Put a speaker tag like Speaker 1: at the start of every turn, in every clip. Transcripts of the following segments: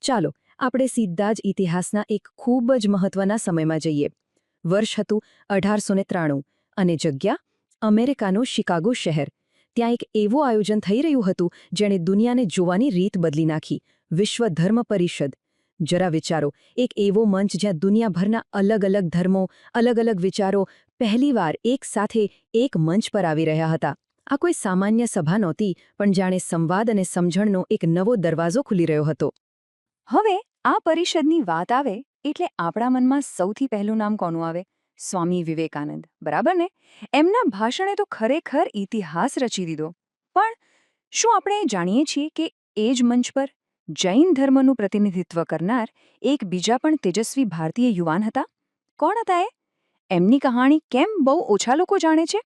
Speaker 1: ચાલો આપણે સીધા જ ઇતિહાસના એક ખૂબ જ મહત્વના સમયમાં જઈએ. વર્ષ હતું 1893 અને જગ્યા અમેરિકાનું શિકાગો શહેર. ત્યાં એક એવું આયોજન થઈ રહ્યું હતું જેણે દુનિયાને જોવાની રીત બદલી નાખી. વિશ્વ ધર્મ પરિષદ. જરા વિચારો, એક એવો મંચ જ્યાં દુનિયાભરના અલગ અલગ ધર્મો, અલગ અલગ વિચારો પહેલીવાર એક સાથે એક મંચ પર આવી રહ્યા હતા. આ કોઈ સામાન્ય સભા નહોતી, પણ જાણે સંવાદ અને સમજણનો એક નવો દરવાજો ખુલી રહ્યો હતો.
Speaker 2: હવે આ પરિષદની વાત આવે એટલે આપણા મનમાં સૌથી પહેલું નામ કોનું આવે? સ્વામી વિવેકાનંદ, બરાબર ને? એમના ભાષણે તો ખરેખર ઇતિહાસ રચી દીધો. પણ શું આપણે જાણીએ છીએ કે એ જ મંચ પર જૈન ધર્મનું પ્રતિનિધિત્વ કરનાર એક બીજા પણ તેજસ્વી ભારતીય યુવાન હતા? કોણ હતા એ? એમની કહાણી કેમ બહુ ઓછા લોકો જાણે છે?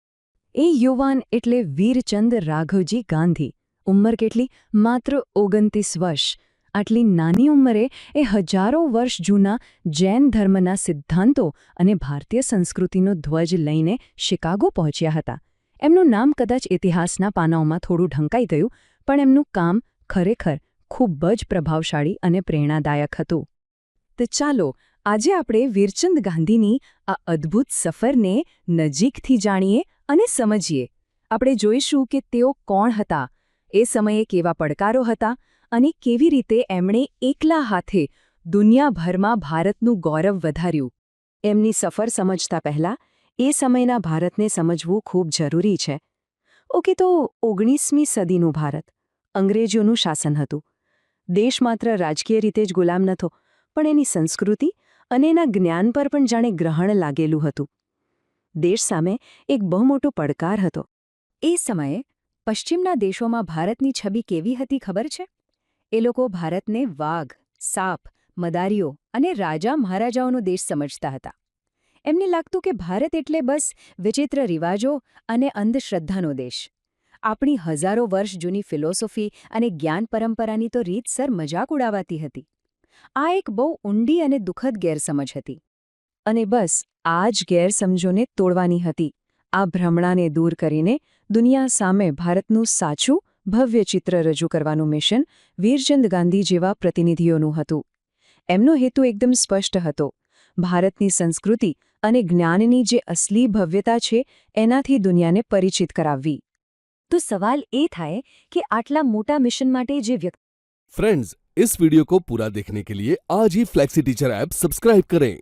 Speaker 1: એ યુવાન એટલે વીરચંદ રાઘવજી ગાંધી. ઉંમર કેટલી? માત્ર 29 વર્ષ. આટલી નાની ઉંમરે એ હજારો વર્ષ જૂના જૈન ધર્મના સિદ્ધાંતો અને ભારતીય સંસ્કૃતિનો ધ્વજ લઈને શિકાગો પહોંચ્યા હતા. એમનું નામ કદાચ ઇતિહાસના પાનાઓમાં થોડું ઢંકાઈ ગયું, પણ એમનું કામ ખરેખર ખૂબ જ પ્રભાવશાળી અને પ્રેરણાદાયક હતું. તો ચાલો આજે આપણે વીરચંદ ગાંધીની આ અદ્ભુત સફરને નજીકથી જાણીએ અને સમજીએ. આપણે જોઈશું કે તેઓ કોણ હતા, એ સમયે કેવા પડકારો હતા અને કેવી રીતે એમણે એકલા હાથે દુનિયાભરમાં ભારતનું ગૌરવ વધાર્યું. એમની સફર સમજતા પહેલાં એ સમયના ભારતને સમજવું ખૂબ જરૂરી છે. ઓકે, તો 19મી સદીનું ભારત અંગ્રેજોનું શાસન હતું. દેશ માત્ર રાજકીય રીતે જ ગુલામ નહોતો, પણ એની સંસ્કૃતિ અને એના જ્ઞાન પર પણ જાણે ગ્રહણ લાગેલું હતું. દેશ સામે એક બહુ મોટો પડકાર હતો. એ સમયે પશ્ચિમના દેશોમાં ભારતની છબી કેવી હતી ખબર છે? એ લોકો ભારતને વાઘ, સાપ, મદારીઓ અને રાજા મહારાજાઓનો દેશ સમજતા હતા. એમને લાગતું કે ભારત એટલે બસ વિચિત્ર રિવાજો અને અંધશ્રદ્ધાનો દેશ. આપણી હજારો વર્ષ જૂની ફિલોસોફી અને જ્ઞાન પરંપરાની તો રીતસર મજાક ઉડાવાતી હતી. આ એક બહુ ઊંડી અને દુઃખદ ગેરસમજ હતી. અને બસ આ જ ગેરસમજોને તોડવાની હતી. આ ભ્રમણાને દૂર કરીને દુનિયા સામે ભારતનું સાચું ભવ્ય ચિત્ર રજૂ કરવાનું મિશન વીરચંદ ગાંધી જેવા પ્રતિનિધિઓનું હતું. એમનો હેતુ એકદમ સ્પષ્ટ હતો. ભારતની સંસ્કૃતિ અને જ્ઞાનની જે અસલી ભવ્યતા છે એનાથી દુનિયાને પરિચિત કરાવવી. તો સવાલ એ થાય કે આટલા મોટા મિશન માટે જે વ્યક્તિ
Speaker 3: फ्रेंड्स, इस वीडियो को पूरा देखने के लिए आज ही फ्लेक्सी टीचर ऐप सब्सक्राइब करें,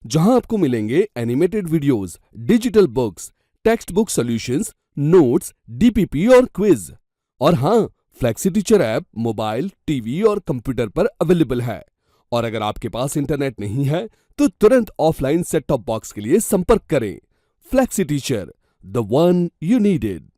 Speaker 3: जहां आपको मिलेंगे animated videos, digital books, text book solutions, notes, DPP और क्विज. और हाँ, flexi teacher app mobile, TV और कंप्यूटर पर अवेलेबल है. और अगर आपके पास इंटरनेट नहीं है तो तुरंत ऑफलाइन सेट टॉप बॉक्स के लिए संपर्क करें. Flexi teacher, the one you needed.